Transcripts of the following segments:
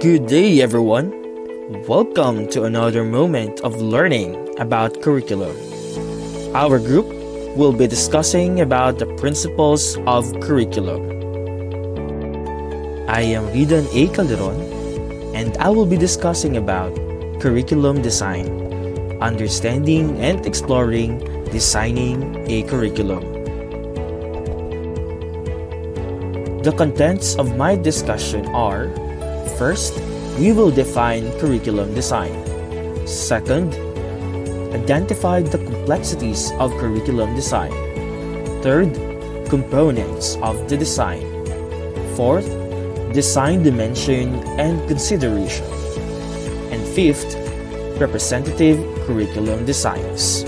Good day, everyone. Welcome to another moment of learning about curriculum. Our group will be discussing about the principles of curriculum. I am Ridan A. Calderon, and I will be discussing about curriculum design, understanding and exploring designing a curriculum. The contents of my discussion are: first, we will define curriculum design. Second, identify the complexities of curriculum design. Third, components of the design. Fourth, design dimension and consideration. And fifth, representative curriculum designs.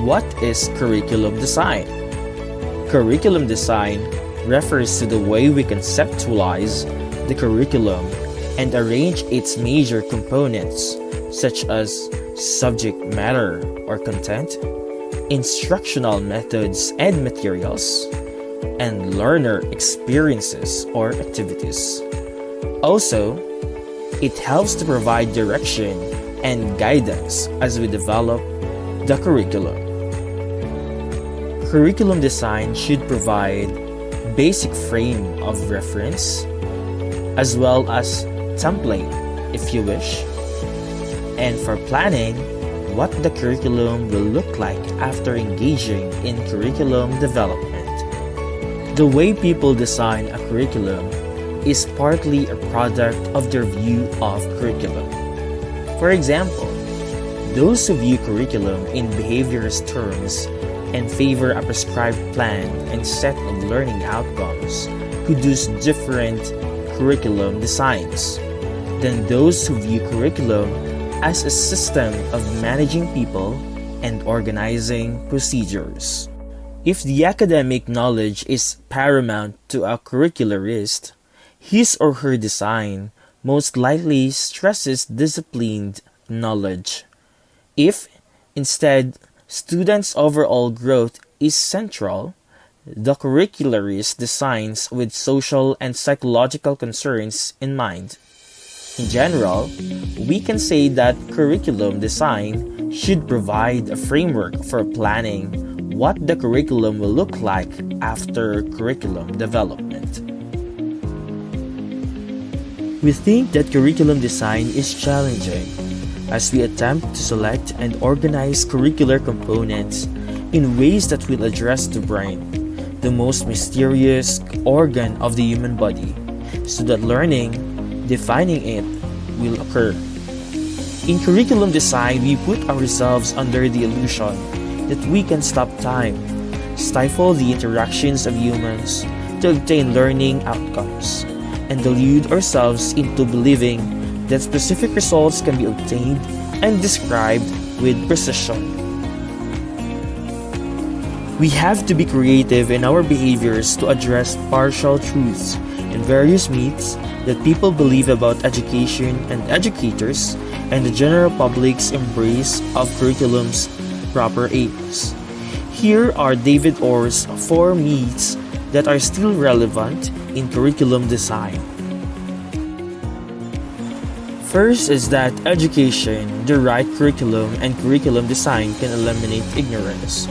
What is curriculum design? Curriculum design refers to the way we conceptualize the curriculum and arrange its major components, such as subject matter or content, instructional methods and materials, and learner experiences or activities. Also, it helps to provide direction and guidance as we develop the curriculum. Curriculum design should provide basic frame of reference, as well as template if you wish, and for planning what the curriculum will look like after engaging in curriculum development. The way people design a curriculum is partly a product of their view of curriculum. For example, those who view curriculum in behaviorist terms and favor a prescribed plan and set of learning outcomes produce different curriculum designs than those who view curriculum as a system of managing people and organizing procedures. If the academic knowledge is paramount to a curricularist, his or her design most likely stresses disciplined knowledge. If, instead, students' overall growth is central, the curricularist designs with social and psychological concerns in mind. In general, we can say that curriculum design should provide a framework for planning what the curriculum will look like after curriculum development. We think that curriculum design is challenging as we attempt to select and organize curricular components in ways that will address the brain, the most mysterious organ of the human body, so that learning, defining it, will occur. In curriculum design, we put ourselves under the illusion that we can stop time, stifle the interactions of humans to obtain learning outcomes, and delude ourselves into believing that specific results can be obtained and described with precision. We have to be creative in our behaviors to address partial truths and various myths that people believe about education and educators and the general public's embrace of curriculum's proper aims. Here are David Orr's 4 myths that are still relevant in curriculum design. First is that education, the right curriculum, and curriculum design can eliminate ignorance.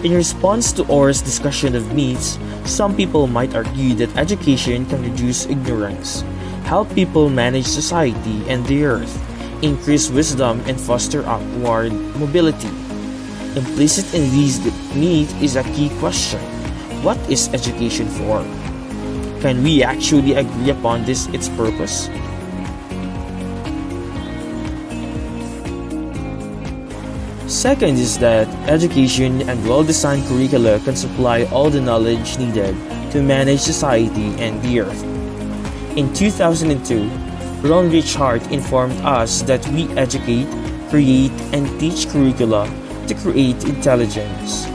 In response to Orr's discussion of myths, some people might argue that education can reduce ignorance, help people manage society and the earth, increase wisdom, and foster upward mobility. Implicit in these myths is a key question: what is education for? Can we actually agree upon its purpose? Second is that education and well-designed curricula can supply all the knowledge needed to manage society and the earth. In 2002, Ron Richard informed us that we educate, create, and teach curricula to create intelligence.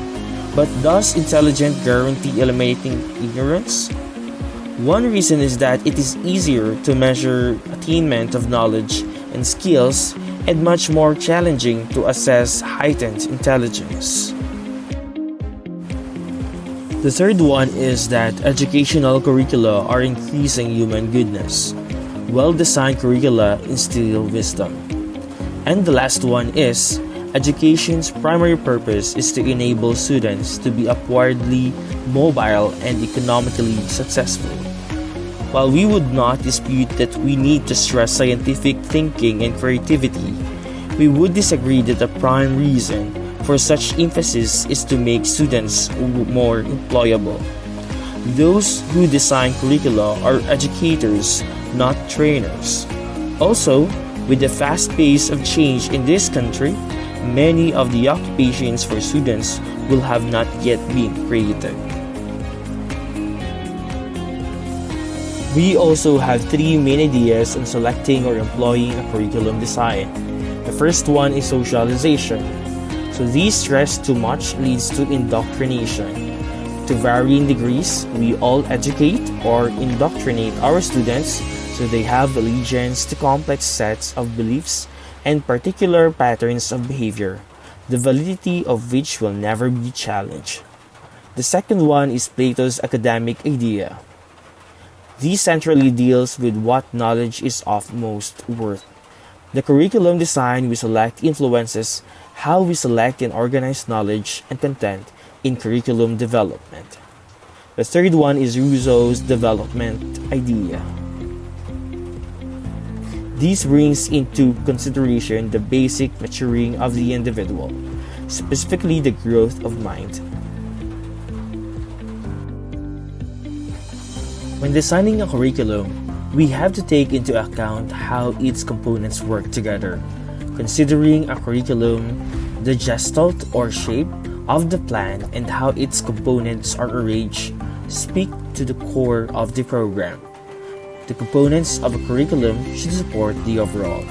But does intelligence guarantee eliminating ignorance? One reason is that it is easier to measure attainment of knowledge and skills and much more challenging to assess heightened intelligence. The third one is that educational curricula are increasing human goodness. Well-designed curricula instill wisdom. And the last one is education's primary purpose is to enable students to be upwardly mobile and economically successful. While we would not dispute that we need to stress scientific thinking and creativity, we would disagree that the prime reason for such emphasis is to make students more employable. Those who design curricula are educators, not trainers. Also, with the fast pace of change in this country, many of the occupations for students will have not yet been created. We also have three main ideas on selecting or employing a curriculum design. The first one is socialization. So these stress too much leads to indoctrination. To varying degrees, we all educate or indoctrinate our students so they have allegiance to complex sets of beliefs and particular patterns of behavior, the validity of which will never be challenged. The second one is Plato's academic idea. This centrally deals with what knowledge is of most worth. The curriculum design we select influences how we select and organize knowledge and content in curriculum development. The third one is Rousseau's development idea. This brings into consideration the basic maturing of the individual, specifically the growth of mind. When designing a curriculum, we have to take into account how its components work together. Considering a curriculum, the gestalt or shape of the plan and how its components are arranged speak to the core of the program. The components of a curriculum should support the overall.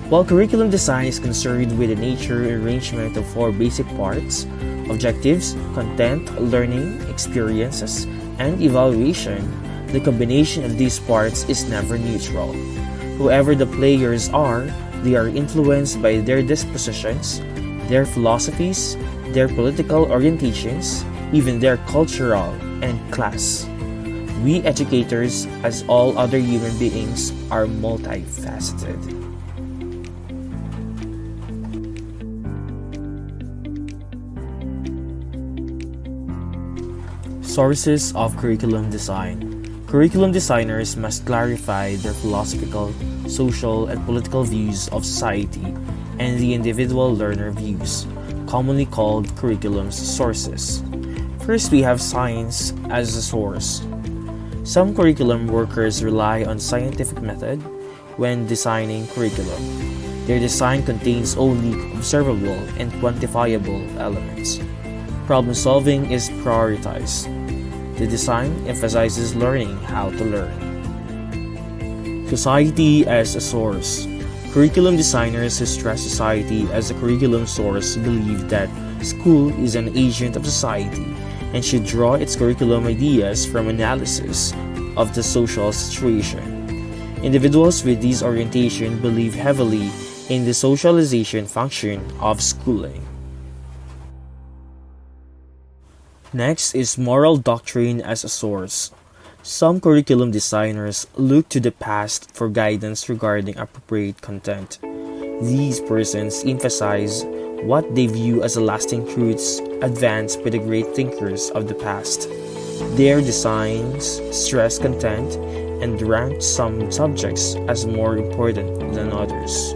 While curriculum design is concerned with the nature and arrangement of four basic parts: objectives, content, learning, experiences, and evaluation, the combination of these parts is never neutral. Whoever the players are, they are influenced by their dispositions, their philosophies, their political orientations, even their cultural and class. We educators, as all other human beings, are multifaceted. Sources of curriculum design. Curriculum designers must clarify their philosophical, social, and political views of society and the individual learner views, commonly called curriculum sources. First, we have science as a source. Some curriculum workers rely on scientific method when designing curriculum. Their design contains only observable and quantifiable elements. Problem solving is prioritized. The design emphasizes learning how to learn. Society as a source. Curriculum designers who stress society as a curriculum source believe that school is an agent of society and should draw its curriculum ideas from analysis of the social situation. Individuals with this orientation believe heavily in the socialization function of schooling. Next is moral doctrine as a source. Some curriculum designers look to the past for guidance regarding appropriate content. These persons emphasize what they view as the lasting truths advanced by the great thinkers of the past. Their designs stress content and rank some subjects as more important than others.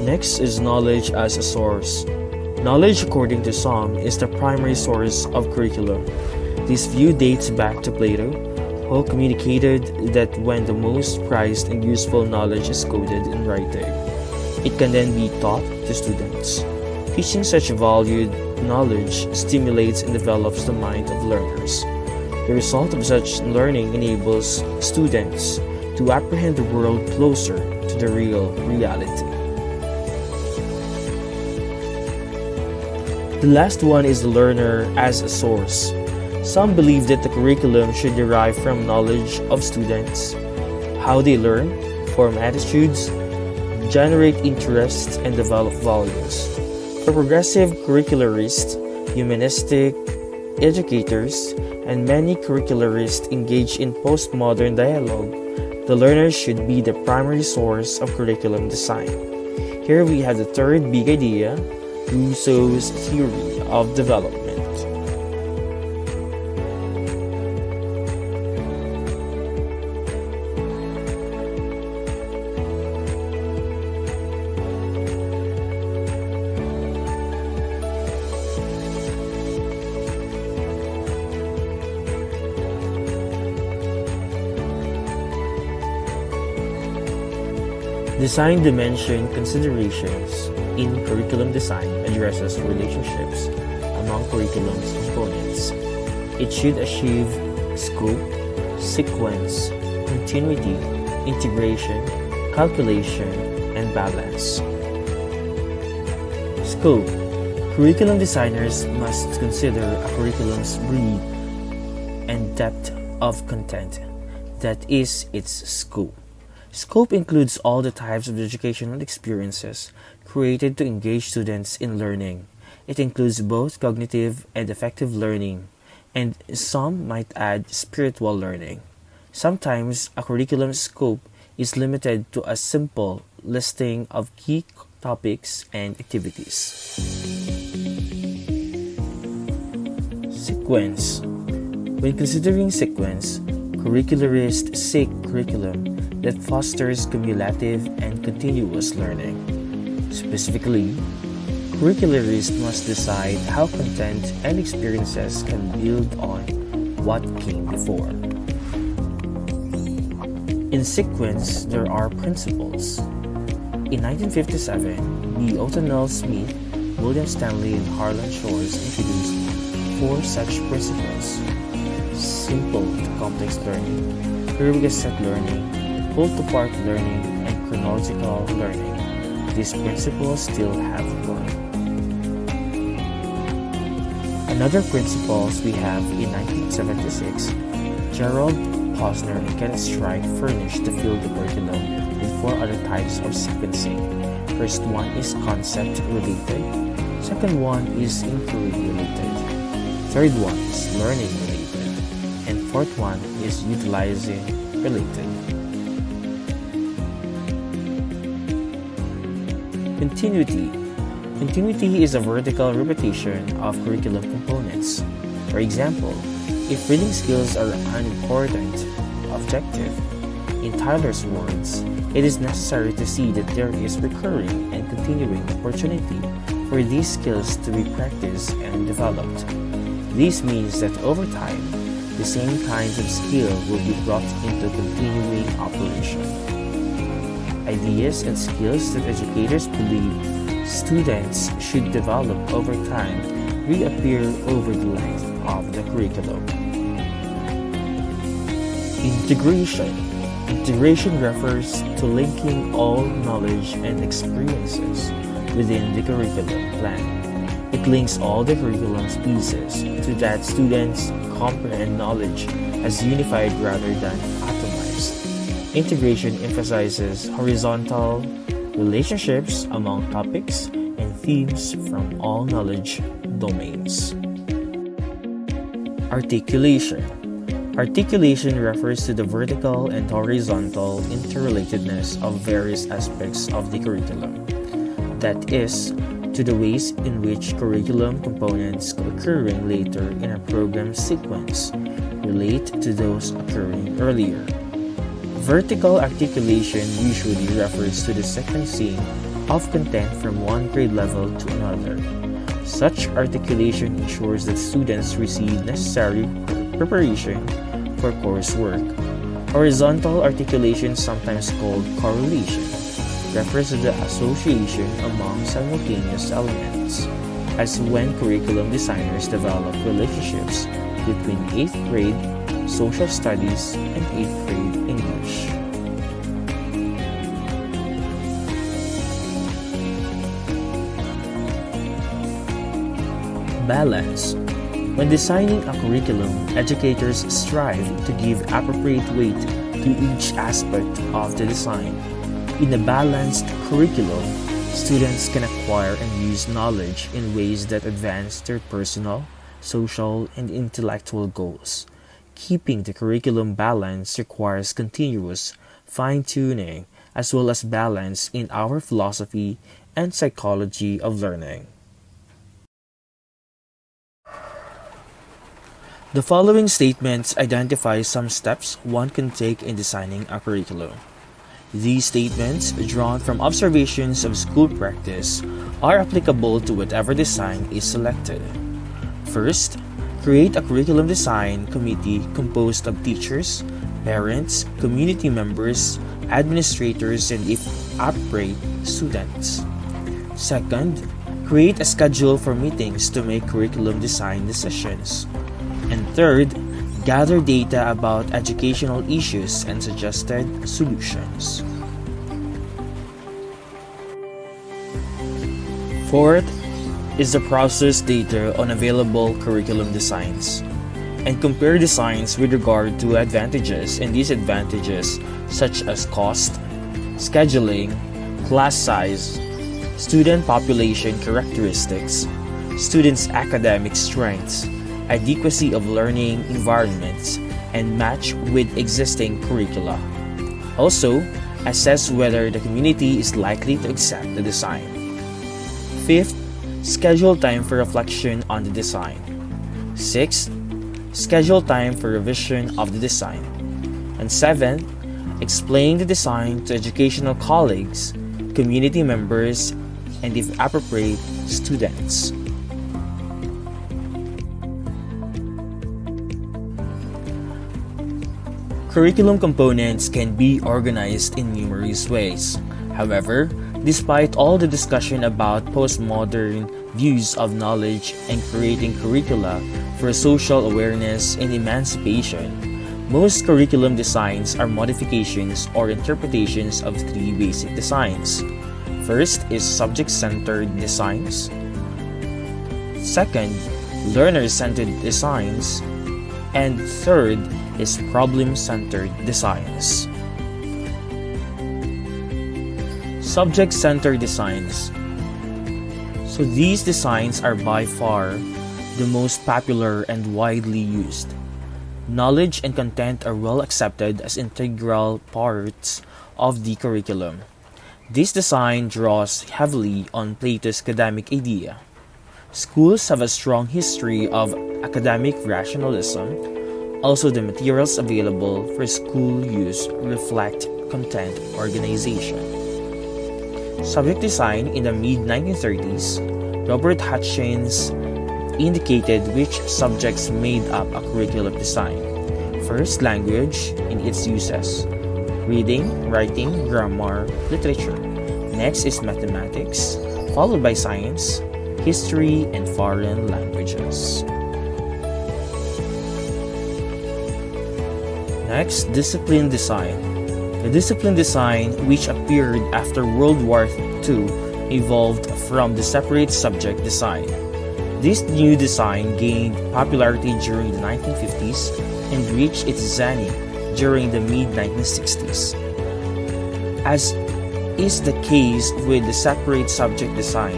Next is knowledge as a source. Knowledge, according to some, is the primary source of curriculum. This view dates back to Plato, who communicated that when the most prized and useful knowledge is coded in writing, it can then be taught to students. Teaching such valued knowledge stimulates and develops the mind of learners. The result of such learning enables students to apprehend the world closer to the real reality. The last one is the learner as a source. Some believe that the curriculum should derive from knowledge of students, how they learn, form attitudes, generate interests, and develop values. For progressive curricularists, humanistic educators, and many curricularists engage in postmodern dialogue, the learner should be the primary source of curriculum design. Here we have the third big idea, Rousseau's theory of development. Design dimension considerations in curriculum design addresses relationships among curriculum's components. It should achieve scope, sequence, continuity, integration, calculation, and balance. Scope. Curriculum designers must consider a curriculum's breadth and depth of content, that is, its scope. Scope includes all the types of educational experiences created to engage students in learning. It includes both cognitive and affective learning, and some might add spiritual learning. Sometimes a curriculum scope is limited to a simple listing of key topics and activities. Sequence. When considering sequence, curricularists seek curriculum that fosters cumulative and continuous learning. Specifically, curricularists must decide how content and experiences can build on what came before. In sequence, there are principles. In 1957, B. O'Donnell Smith, William Stanley, and Harlan Shores introduced 4 such principles: simple to complex learning, prerequisite learning, pull-to-part learning, and chronological learning. These principles still have work. Another principles we have in 1976, Gerald Posner and Kenneth Strike furnished the field of curriculum with 4 other types of sequencing. First one is concept-related. Second one is inquiry-related. Third one is learning-related. And fourth one is utilizing-related. Continuity. Continuity is a vertical repetition of curriculum components. For example, if reading skills are an important objective, in Tyler's words, it is necessary to see that there is recurring and continuing opportunity for these skills to be practiced and developed. This means that over time, the same kinds of skill will be brought into continuing operation. Ideas and skills that educators believe students should develop over time reappear over the length of the curriculum. Integration. Integration refers to linking all knowledge and experiences within the curriculum plan. It links all the curriculum's pieces so that students comprehend knowledge as unified rather than atomized. Integration emphasizes horizontal relationships among topics and themes from all knowledge domains. Articulation. Articulation refers to the vertical and horizontal interrelatedness of various aspects of the curriculum. That is, to the ways in which curriculum components occurring later in a program sequence relate to those occurring earlier. Vertical articulation usually refers to the sequencing of content from one grade level to another. Such articulation ensures that students receive necessary preparation for coursework. Horizontal articulation, sometimes called correlation, refers to the association among simultaneous elements, as when curriculum designers develop relationships between 8th grade social studies and 8th grade English. Balance. When designing a curriculum, educators strive to give appropriate weight to each aspect of the design. In a balanced curriculum, students can acquire and use knowledge in ways that advance their personal, social, and intellectual goals. Keeping the curriculum balanced requires continuous fine-tuning as well as balance in our philosophy and psychology of learning. The following statements identify some steps one can take in designing a curriculum. These statements, drawn from observations of school practice, are applicable to whatever design is selected. First, create a curriculum design committee composed of teachers, parents, community members, administrators, and if appropriate, students. Second, create a schedule for meetings to make curriculum design decisions. And third, gather data about educational issues and suggested solutions. Fourth is the process data on available curriculum designs and compare designs with regard to advantages and disadvantages such as cost, scheduling, class size, student population characteristics, students' academic strengths, adequacy of learning environments, and match with existing curricula. Also, assess whether the community is likely to accept the design. Fifth, schedule time for reflection on the design. Sixth, schedule time for revision of the design. And seventh, explain the design to educational colleagues, community members, and if appropriate, students. Curriculum components can be organized in numerous ways. However, despite all the discussion about postmodern views of knowledge and creating curricula for social awareness and emancipation, most curriculum designs are modifications or interpretations of three basic designs. First is subject-centered designs. Second, learner-centered designs. And third is problem-centered designs. Subject-centered designs. So these designs are by far the most popular and widely used. Knowledge and content are well accepted as integral parts of the curriculum. This design draws heavily on Plato's academic idea. Schools have a strong history of academic rationalism. Also, the materials available for school use reflect content organization. Subject design in the mid-1930s, Robert Hutchins indicated which subjects made up a curriculum design. First, language in its uses: reading, writing, grammar, literature. Next is mathematics, followed by science, history, and foreign languages. Next, discipline design. The discipline design, which appeared after World War II, evolved from the separate subject design. This new design gained popularity during the 1950s and reached its zenith during the mid-1960s. As is the case with the separate subject design,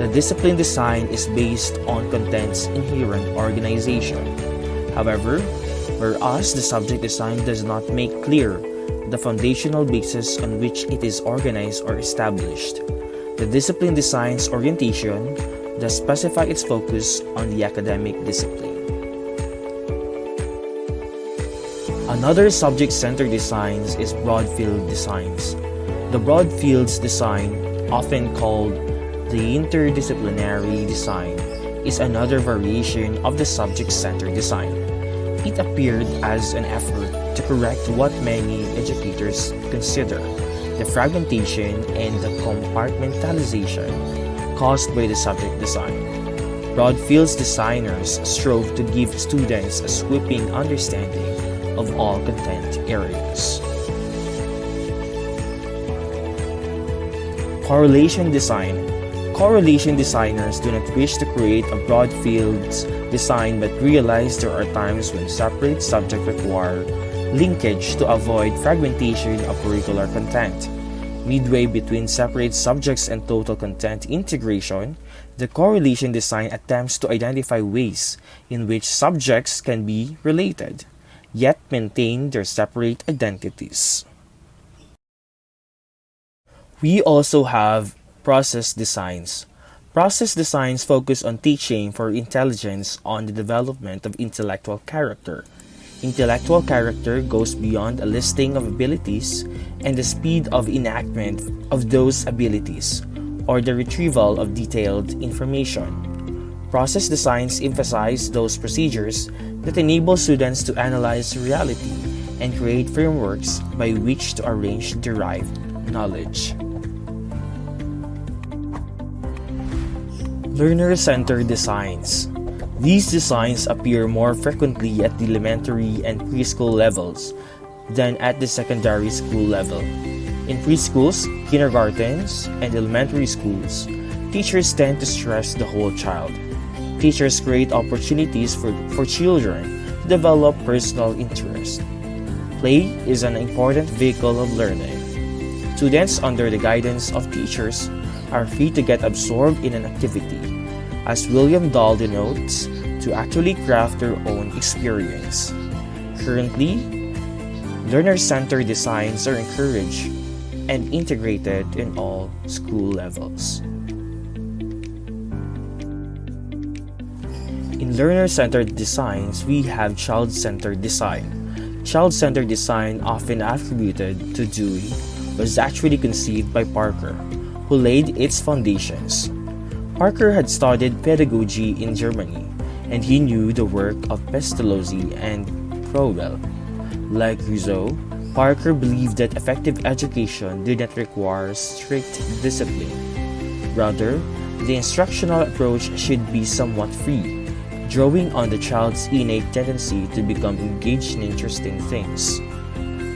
the discipline design is based on content's inherent organization. However, whereas the subject design does not make clear the foundational basis on which it is organized or established, the discipline design's orientation does specify its focus on the academic discipline. Another subject-centered design is broad field designs. The broad fields design, often called the interdisciplinary design, is another variation of the subject-centered design. It appeared as an effort to correct what many educators consider the fragmentation and the compartmentalization caused by the subject design. Broad fields designers strove to give students a sweeping understanding of all content areas. Correlation design. Correlation designers do not wish to create a broad fields design but realize there are times when separate subjects require linkage to avoid fragmentation of curricular content. Midway between separate subjects and total content integration, the correlation design attempts to identify ways in which subjects can be related, yet maintain their separate identities. We also have process designs. Process designs focus on teaching for intelligence on the development of intellectual character. Intellectual character goes beyond a listing of abilities and the speed of enactment of those abilities, or the retrieval of detailed information. Process designs emphasize those procedures that enable students to analyze reality and create frameworks by which to arrange derived knowledge. Learner-centered designs. These designs appear more frequently at the elementary and preschool levels than at the secondary school level. In preschools, kindergartens, and elementary schools, teachers tend to stress the whole child. Teachers create opportunities for children to develop personal interest. Play is an important vehicle of learning. Students, under the guidance of teachers, are free to get absorbed in an activity, as William Dahl denotes, to actually craft their own experience. Currently, learner-centered designs are encouraged and integrated in all school levels. In learner-centered designs, we have child-centered design. Child-centered design, often attributed to Dewey, was actually conceived by Parker, who laid its foundations. Parker had studied pedagogy in Germany, and he knew the work of Pestalozzi and Crowell. Like Rousseau, Parker believed that effective education did not require strict discipline. Rather, the instructional approach should be somewhat free, drawing on the child's innate tendency to become engaged in interesting things.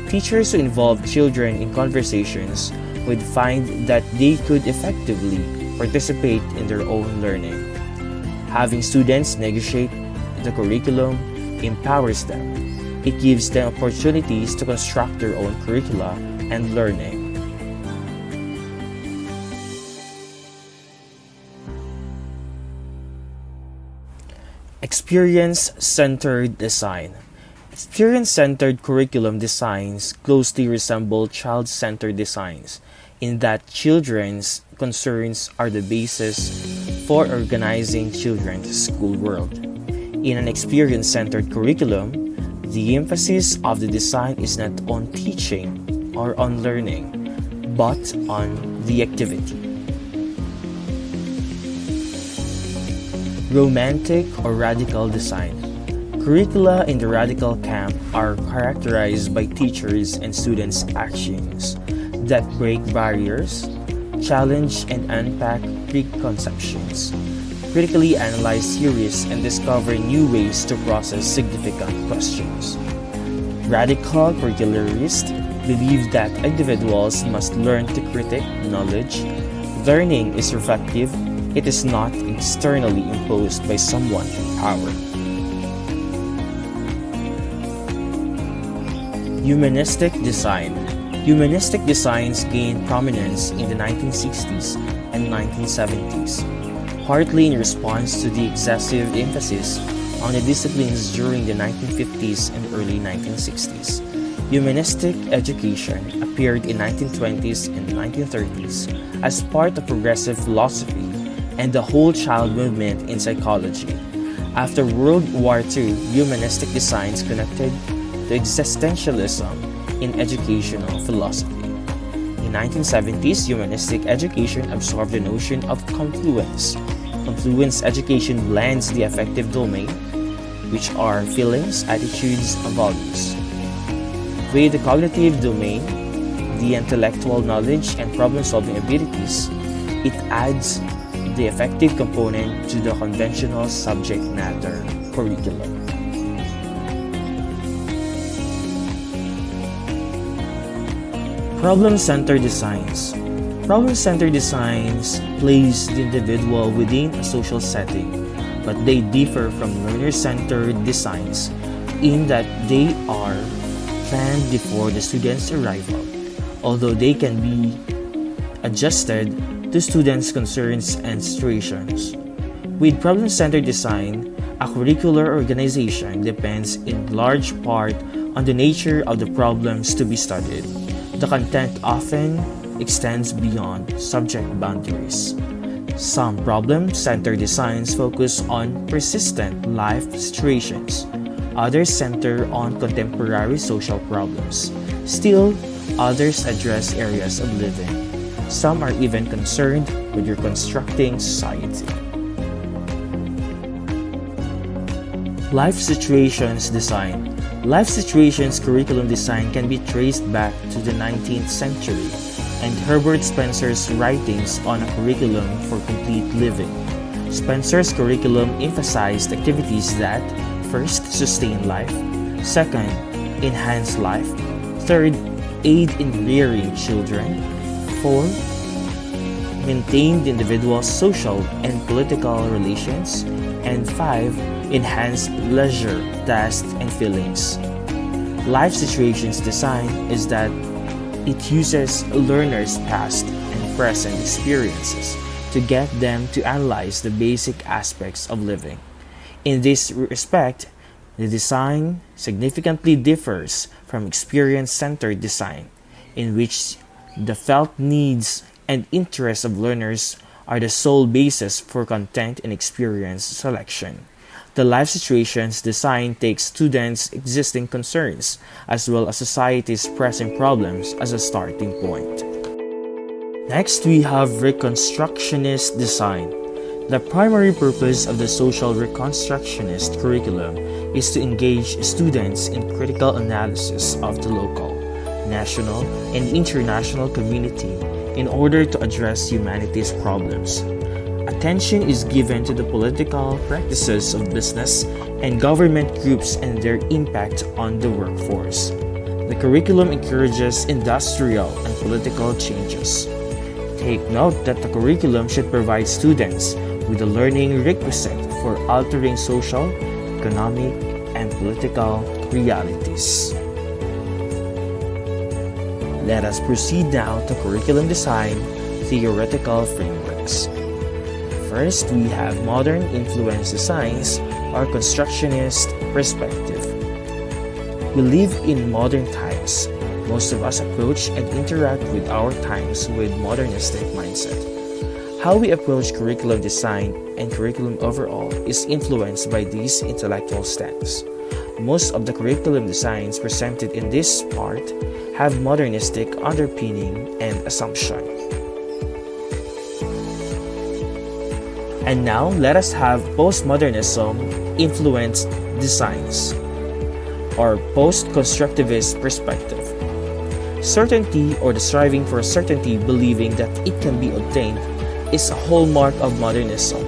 Teachers who involved children in conversations would find that they could effectively participate in their own learning. Having students negotiate the curriculum empowers them. It gives them opportunities to construct their own curricula and learning. Experience-centered design. Experience-centered curriculum designs closely resemble child-centered designs in that children's concerns are the basis for organizing children's school world. In an experience-centered curriculum, the emphasis of the design is not on teaching or on learning, but on the activity. Romantic or radical design. Curricula in the radical camp are characterized by teachers' and students' actions that break barriers, challenge and unpack preconceptions, critically analyze theories, and discover new ways to process significant questions. Radical curricularists believe that individuals must learn to critique knowledge. Learning is reflective, it is not externally imposed by someone in power. Humanistic design. Humanistic designs gained prominence in the 1960s and 1970s, partly in response to the excessive emphasis on the disciplines during the 1950s and early 1960s. Humanistic education appeared in 1920s and 1930s as part of progressive philosophy and the whole child movement in psychology. After World War II, humanistic designs connected to existentialism in educational philosophy. In 1970s, humanistic education absorbed the notion of confluence. Confluence education blends the affective domain, which are feelings, attitudes, and values, with the cognitive domain, the intellectual knowledge and problem-solving abilities. It adds the affective component to the conventional subject matter curriculum. Problem-centered designs. Problem-centered designs place the individual within a social setting, but they differ from learner-centered designs in that they are planned before the student's arrival. Although they can be adjusted to students' concerns and situations. With problem-centered design, a curricular organization depends in large part on the nature of the problems to be studied. The content often extends beyond subject boundaries. Some problem-centered designs focus on persistent life situations. Others center on contemporary social problems. Still, others address areas of living. Some are even concerned with reconstructing society. Life situations design. Life situations curriculum design can be traced back to the 19th century and Herbert Spencer's writings on a curriculum for complete living. Spencer's curriculum emphasized activities that, first, sustain life, second, enhance life, third, aid in rearing children, fourth, maintain the individual's social and political relations, and five, enhance leisure, tasks, and feelings. Life situations design is that it uses learners' past and present experiences to get them to analyze the basic aspects of living. In this respect, the design significantly differs from experience-centered design, in which the felt needs and interests of learners are the sole basis for content and experience selection. The life situations design takes students' existing concerns as well as society's present problems as a starting point. Next, we have reconstructionist design. The primary purpose of the social reconstructionist curriculum is to engage students in critical analysis of the local, national, and international community in order to address humanity's problems. Attention is given to the political practices of business and government groups and their impact on the workforce. The curriculum encourages industrial and political changes. Take note that the curriculum should provide students with the learning requisite for altering social, economic, and political realities. Let us proceed now to curriculum design theoretical frameworks. First, we have modern influence designs or constructionist perspective. We live in modern times. Most of us approach and interact with our times with modernistic mindset. How we approach curriculum design and curriculum overall is influenced by these intellectual stance. Most of the curriculum designs presented in this part have modernistic underpinning and assumption. And now, let us have postmodernism influenced designs or post-constructivist perspective. Certainty or the striving for certainty, believing that it can be obtained, is a hallmark of modernism.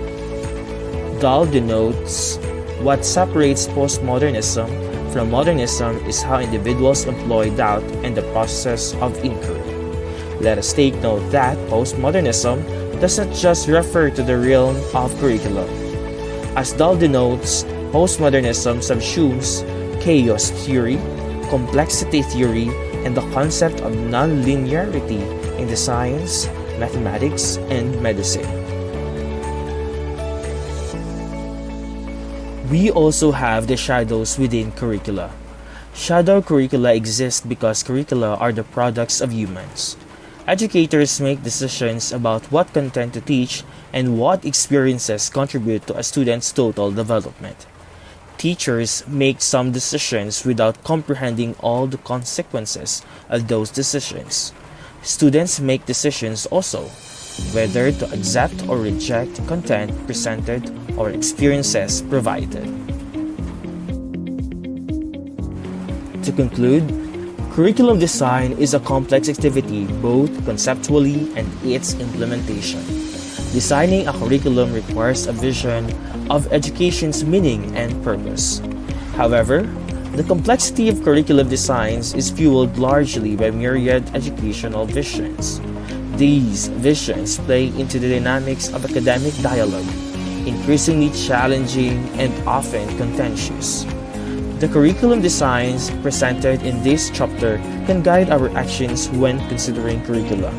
Dahl denotes what separates postmodernism from modernism is how individuals employ doubt and the process of inquiry. Let us take note that postmodernism doesn't just refer to the realm of curriculum. As Dahl denotes, postmodernism subsumes chaos theory, complexity theory, and the concept of non-linearity in the science, mathematics, and medicine. We also have the shadows within curricula. Shadow curricula exist because curricula are the products of humans. Educators make decisions about what content to teach and what experiences contribute to a student's total development. Teachers make some decisions without comprehending all the consequences of those decisions. Students make decisions also, whether to accept or reject content presented or experiences provided. To conclude, curriculum design is a complex activity both conceptually and its implementation. Designing a curriculum requires a vision of education's meaning and purpose. However, the complexity of curriculum designs is fueled largely by myriad educational visions. These visions play into the dynamics of academic dialogue, increasingly challenging and often contentious. The curriculum designs presented in this chapter can guide our actions when considering curricula.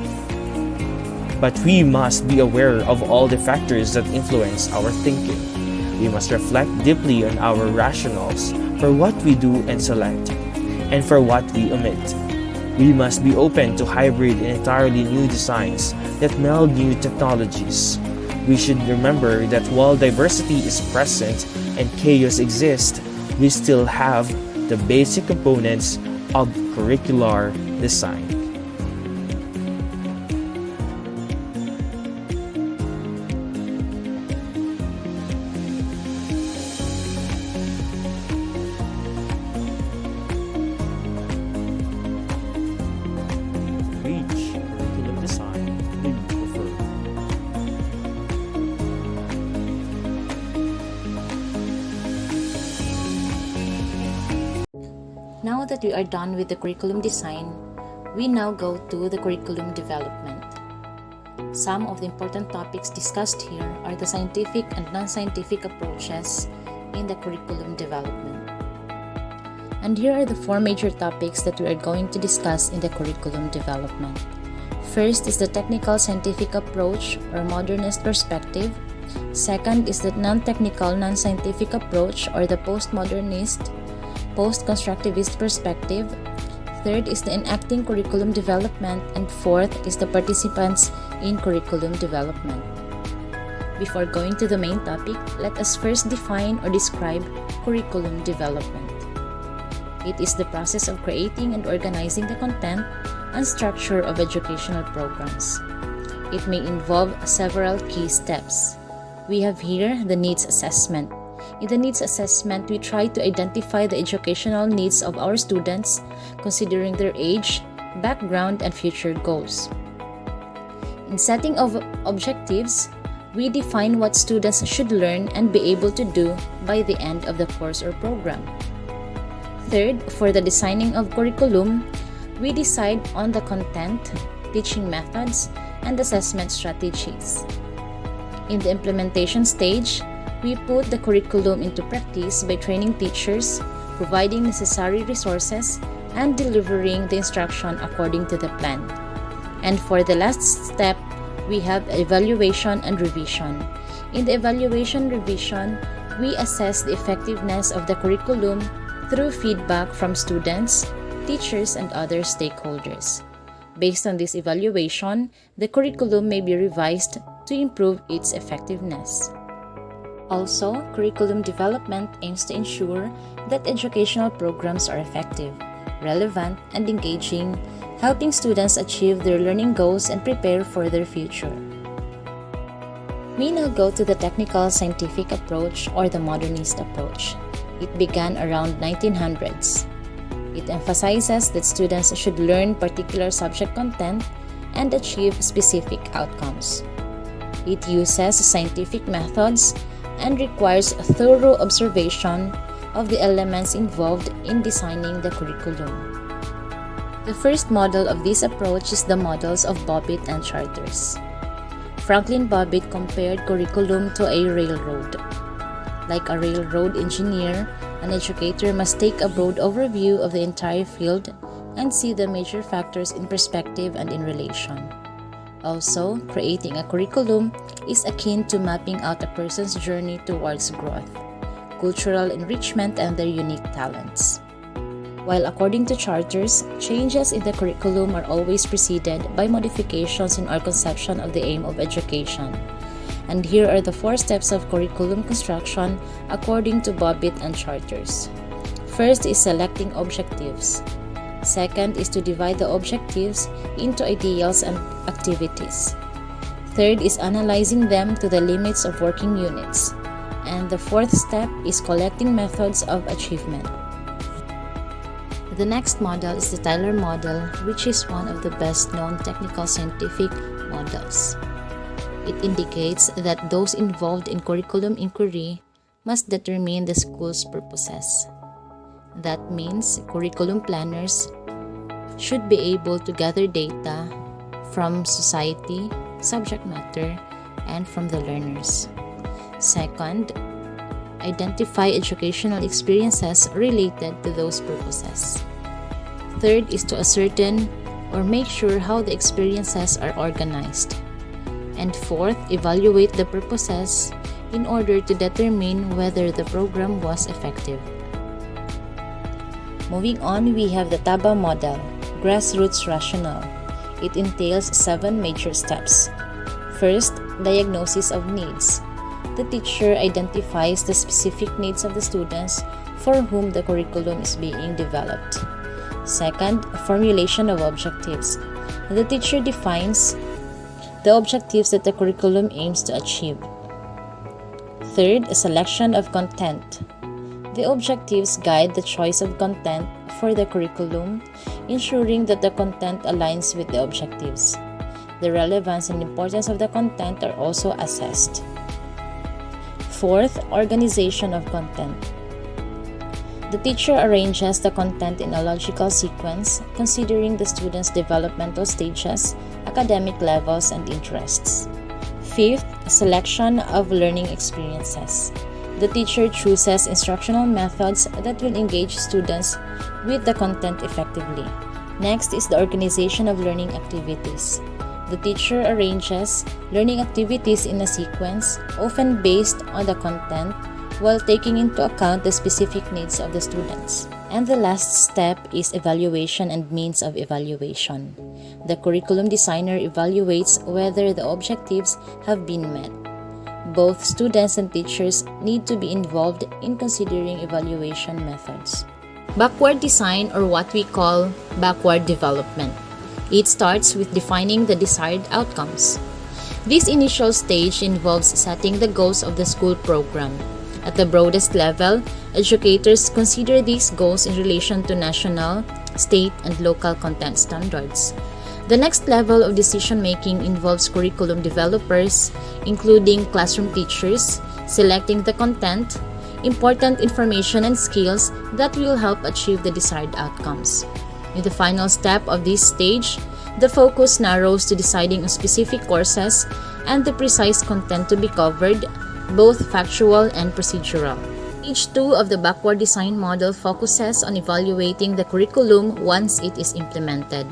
But we must be aware of all the factors that influence our thinking. We must reflect deeply on our rationales for what we do and select, and for what we omit. We must be open to hybrid and entirely new designs that meld new technologies. We should remember that while diversity is present and chaos exists, we still have the basic components of curricular design. Which curriculum design do you prefer? Now that we are done with the curriculum design, we now go to the curriculum development. Some of the important topics discussed here are the scientific and non-scientific approaches in the curriculum development. And here are the four major topics that we are going to discuss in the curriculum development. First is the technical scientific approach or modernist perspective. Second is the non-technical non-scientific approach or the postmodernist post-constructivist perspective. Third is the enacting curriculum development, and fourth is the participants in curriculum development. Before going to the main topic, let us first define or describe curriculum development. It is the process of creating and organizing the content and structure of educational programs. It may involve several key steps. We have here the needs assessment. In the needs assessment, we try to identify the educational needs of our students, considering their age, background, and future goals. In setting of objectives, we define what students should learn and be able to do by the end of the course or program. Third, for the designing of curriculum, we decide on the content, teaching methods, and assessment strategies. In the implementation stage, we put the curriculum into practice by training teachers, providing necessary resources, and delivering the instruction according to the plan. And for the last step, we have evaluation and revision. In the evaluation revision, we assess the effectiveness of the curriculum through feedback from students, teachers, and other stakeholders. Based on this evaluation, the curriculum may be revised to improve its effectiveness. Also, curriculum development aims to ensure that educational programs are effective, relevant, and engaging, helping students achieve their learning goals and prepare for their future. We now go to the technical scientific approach or the modernist approach. It began around 1900s. It emphasizes that students should learn particular subject content and achieve specific outcomes. It uses scientific methods and requires thorough observation of the elements involved in designing the curriculum. The first model of this approach is the models of Bobbitt and Charters. Franklin Bobbitt compared curriculum to a railroad. Like a railroad engineer, an educator must take a broad overview of the entire field and see the major factors in perspective and in relation. Also, creating a curriculum is akin to mapping out a person's journey towards growth, cultural enrichment, and their unique talents. While according to Charters, changes in the curriculum are always preceded by modifications in our conception of the aim of education. And here are the 4 steps of curriculum construction according to Bobbitt and Charters. First is selecting objectives. Second is to divide the objectives into ideals and activities. Third is analyzing them to the limits of working units. And the 4th step is collecting methods of achievement. The next model is the Tyler model, which is one of the best-known technical scientific models. It indicates that those involved in curriculum inquiry must determine the school's purposes. That means curriculum planners should be able to gather data from society, subject matter, and from the learners. Second, identify educational experiences related to those purposes. Third is to ascertain or make sure how the experiences are organized. And fourth, evaluate the purposes in order to determine whether the program was effective. Moving on, we have the TABA model, grassroots rationale. It entails 7 major steps. First, diagnosis of needs. The teacher identifies the specific needs of the students for whom the curriculum is being developed. Second, formulation of objectives. The teacher defines the objectives that the curriculum aims to achieve. Third, a selection of content. The objectives guide the choice of content for the curriculum, ensuring that the content aligns with the objectives. The relevance and importance of the content are also assessed. Fourth, organization of content. The teacher arranges the content in a logical sequence, considering the students' developmental stages, academic levels, and interests. Fifth, selection of learning experiences. The teacher chooses instructional methods that will engage students with the content effectively. Next is the organization of learning activities. The teacher arranges learning activities in a sequence, often based on the content, while taking into account the specific needs of the students. And the last step is evaluation and means of evaluation. The curriculum designer evaluates whether the objectives have been met. Both students and teachers need to be involved in considering evaluation methods. Backward design, or what we call backward development. It starts with defining the desired outcomes. This initial stage involves setting the goals of the school program. At the broadest level, educators consider these goals in relation to national, state, and local content standards. The next level of decision-making involves curriculum developers, including classroom teachers, selecting the content, important information and skills that will help achieve the desired outcomes. In the final step of this stage, the focus narrows to deciding on specific courses and the precise content to be covered, both factual and procedural. Stage 2 of the backward design model focuses on evaluating the curriculum once it is implemented.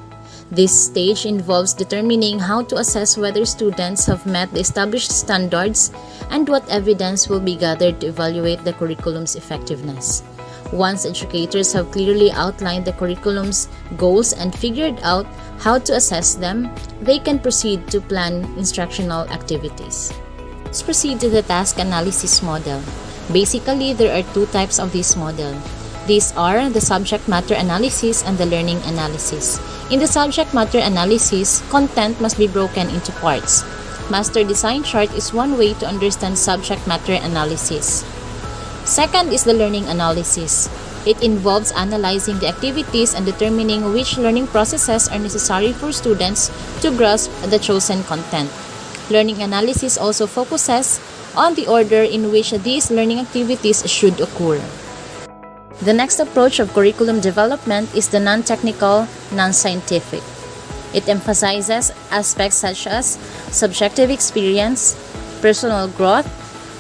This stage involves determining how to assess whether students have met the established standards and what evidence will be gathered to evaluate the curriculum's effectiveness. Once educators have clearly outlined the curriculum's goals and figured out how to assess them, they can proceed to plan instructional activities. Let's proceed to the task analysis model. Basically, there are 2 types of this model. These are the subject matter analysis and the learning analysis. In the subject matter analysis, content must be broken into parts. Master design chart is one way to understand subject matter analysis. Second is the learning analysis. It involves analyzing the activities and determining which learning processes are necessary for students to grasp the chosen content. Learning analysis also focuses on the order in which these learning activities should occur. The next approach of curriculum development is the non-technical, non-scientific. It emphasizes aspects such as subjective experience, personal growth,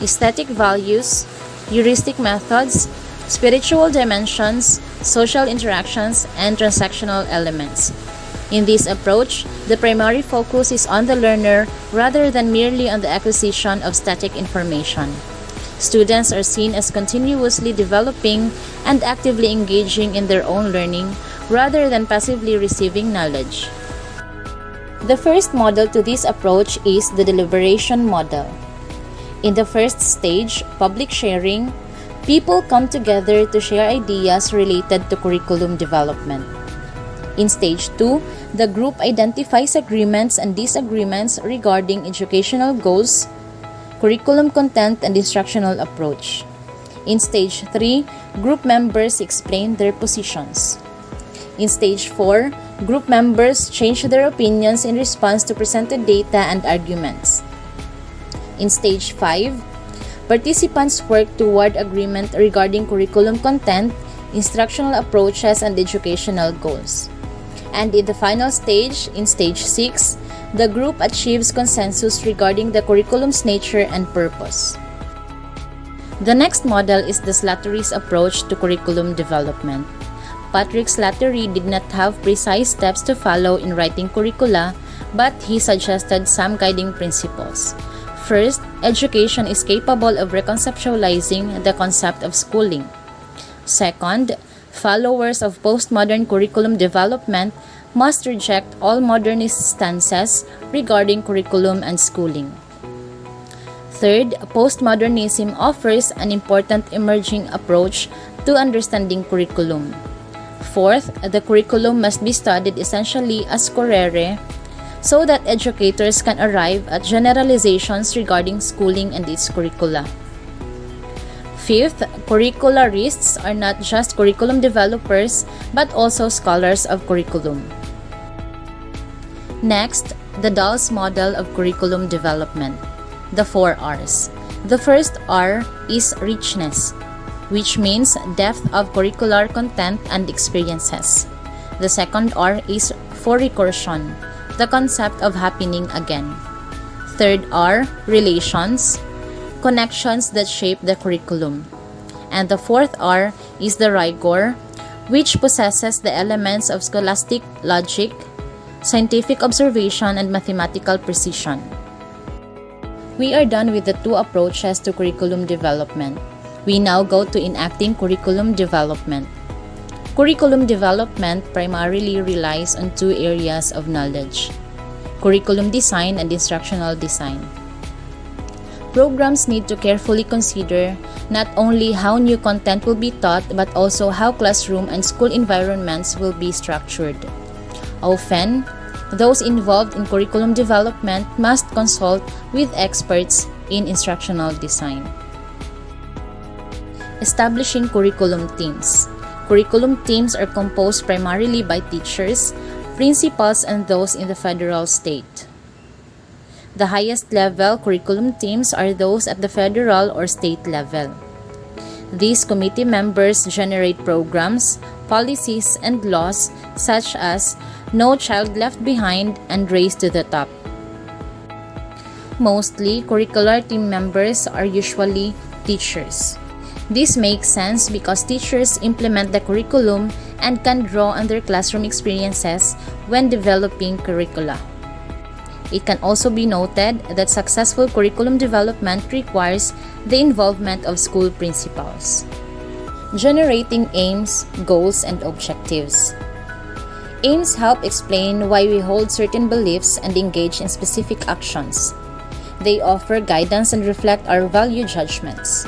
aesthetic values, heuristic methods, spiritual dimensions, social interactions, and transactional elements. In this approach, the primary focus is on the learner rather than merely on the acquisition of static information. Students are seen as continuously developing and actively engaging in their own learning rather than passively receiving knowledge. The first model to this approach is the deliberation model. In the first stage, public sharing, people come together to share ideas related to curriculum development. In stage 2, the group identifies agreements and disagreements regarding educational goals, curriculum content, and instructional approach. In stage 3, group members explain their positions. In stage 4, group members change their opinions in response to presented data and arguments. In stage 5, participants work toward agreement regarding curriculum content, instructional approaches, and educational goals. And in the final stage, in stage 6, the group achieves consensus regarding the curriculum's nature and purpose. The next model is the Slattery's approach to curriculum development. Patrick Slattery did not have precise steps to follow in writing curricula, but he suggested some guiding principles. First, education is capable of reconceptualizing the concept of schooling. Second, followers of postmodern curriculum development must reject all modernist stances regarding curriculum and schooling. Third, postmodernism offers an important emerging approach to understanding curriculum. Fourth, the curriculum must be studied essentially as currere so that educators can arrive at generalizations regarding schooling and its curricula. Fifth, curricularists are not just curriculum developers but also scholars of curriculum. Next, the Dall's model of curriculum development, the 4 R's. The first R is richness, which means depth of curricular content and experiences. The second R is for recursion, the concept of happening again. Third R, relations, connections that shape the curriculum. And the fourth R is the rigor, which possesses the elements of scholastic logic, scientific observation, and mathematical precision. We are done with the 2 approaches to curriculum development. We now go to enacting curriculum development. Curriculum development primarily relies on 2 areas of knowledge: curriculum design and instructional design. Programs need to carefully consider not only how new content will be taught but also how classroom and school environments will be structured. Often, those involved in curriculum development must consult with experts in instructional design. Establishing curriculum teams. Curriculum teams are composed primarily by teachers, principals, and those in the federal state. The highest level curriculum teams are those at the federal or state level. These committee members generate programs, policies, and laws such as No Child Left Behind and Race to the Top. Mostly, curricular team members are usually teachers. This makes sense because teachers implement the curriculum and can draw on their classroom experiences when developing curricula. It can also be noted that successful curriculum development requires the involvement of school principals. Generating aims, goals, and objectives. Aims help explain why we hold certain beliefs and engage in specific actions. They offer guidance and reflect our value judgments.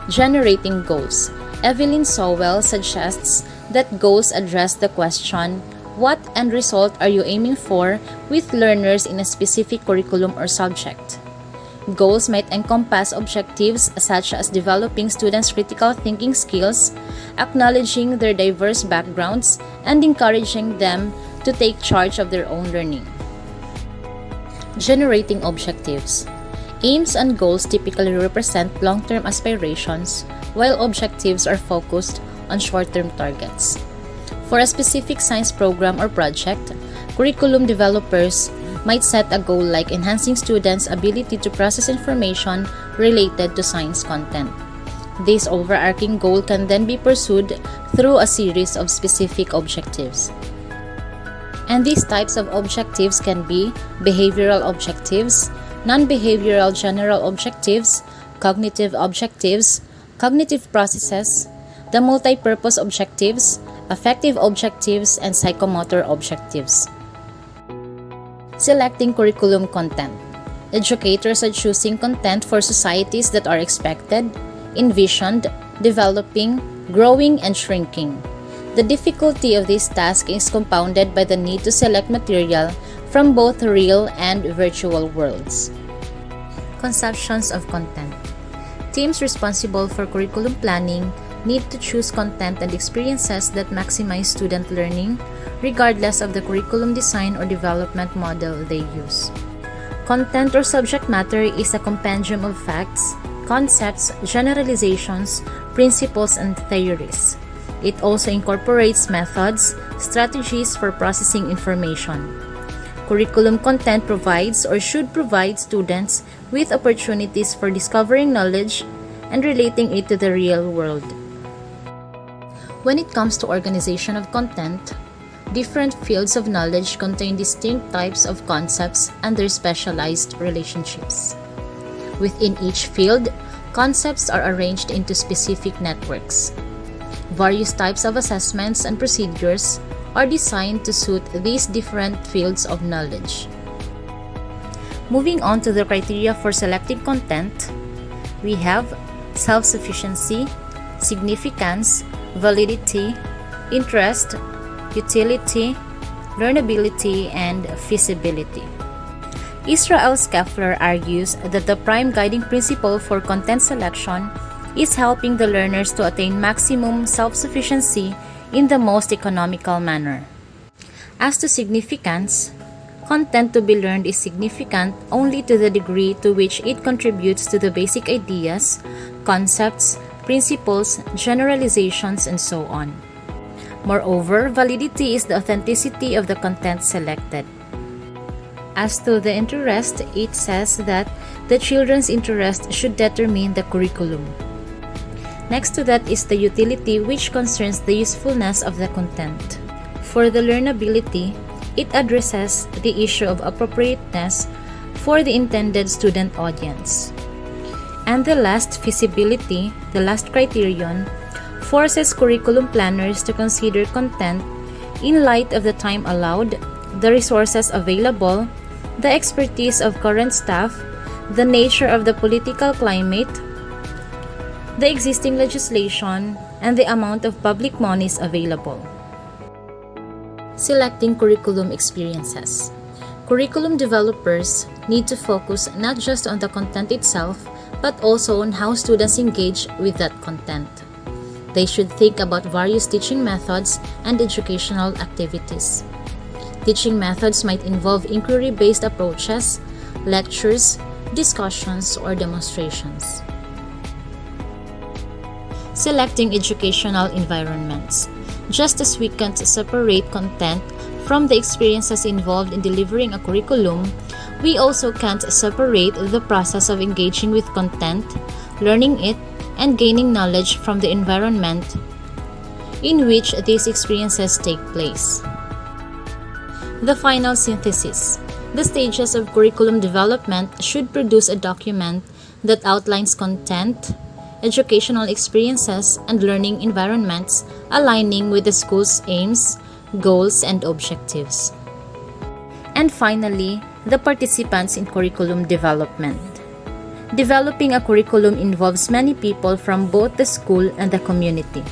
Generating goals. Evelyn Sowell suggests that goals address the question, what end result are you aiming for with learners in a specific curriculum or subject? Goals might encompass objectives such as developing students' critical thinking skills, acknowledging their diverse backgrounds, and encouraging them to take charge of their own learning. Generating objectives. Aims and goals typically represent long-term aspirations, while objectives are focused on short-term targets. For a specific science program or project, curriculum developers might set a goal like enhancing students' ability to process information related to science content. This overarching goal can then be pursued through a series of specific objectives. And these types of objectives can be behavioral objectives, non-behavioral general objectives, cognitive objectives, cognitive processes, the multi-purpose objectives, affective objectives, and psychomotor objectives. Selecting curriculum content. Educators are choosing content for societies that are expected, envisioned, developing, growing, and shrinking. The difficulty of this task is compounded by the need to select material from both real and virtual worlds. Conceptions of content. Teams responsible for curriculum planning need to choose content and experiences that maximize student learning, regardless of the curriculum design or development model they use. Content or subject matter is a compendium of facts, concepts, generalizations, principles, and theories. It also incorporates methods, strategies for processing information. Curriculum content provides or should provide students with opportunities for discovering knowledge and relating it to the real world. When it comes to organization of content, Different fields of knowledge contain distinct types of concepts and their specialized relationships. Within each field, concepts are arranged into specific networks. Various types of assessments and procedures are designed to suit these different fields of knowledge. Moving on to the criteria for selecting content, we have self-sufficiency, significance, validity, interest, utility, learnability, and feasibility. Israel Scheffler argues that the prime guiding principle for content selection is helping the learners to attain maximum self-sufficiency in the most economical manner. As to significance, content to be learned is significant only to the degree to which it contributes to the basic ideas, concepts, principles, generalizations, and so on. Moreover, validity is the authenticity of the content selected. As to the interest, it says that the children's interest should determine the curriculum. Next to that is the utility, which concerns the usefulness of the content. For the learnability, it addresses the issue of appropriateness for the intended student audience. And the last, feasibility, the last criterion, forces curriculum planners to consider content in light of the time allowed, the resources available, the expertise of current staff, the nature of the political climate, the existing legislation, and the amount of public monies available. Selecting curriculum experiences. Curriculum developers need to focus not just on the content itself, but also on how students engage with that content. They should think about various teaching methods and educational activities. Teaching methods might involve inquiry-based approaches, lectures, discussions, or demonstrations. Selecting educational environments. Just as we can't separate content from the experiences involved in delivering a curriculum, we also can't separate the process of engaging with content, learning it, and gaining knowledge from the environment in which these experiences take place. The final synthesis. The stages of curriculum development should produce a document that outlines content, educational experiences, and learning environments aligning with the school's aims, goals, and objectives. And finally, the participants in curriculum development. Developing a curriculum involves many people from both the school and the community.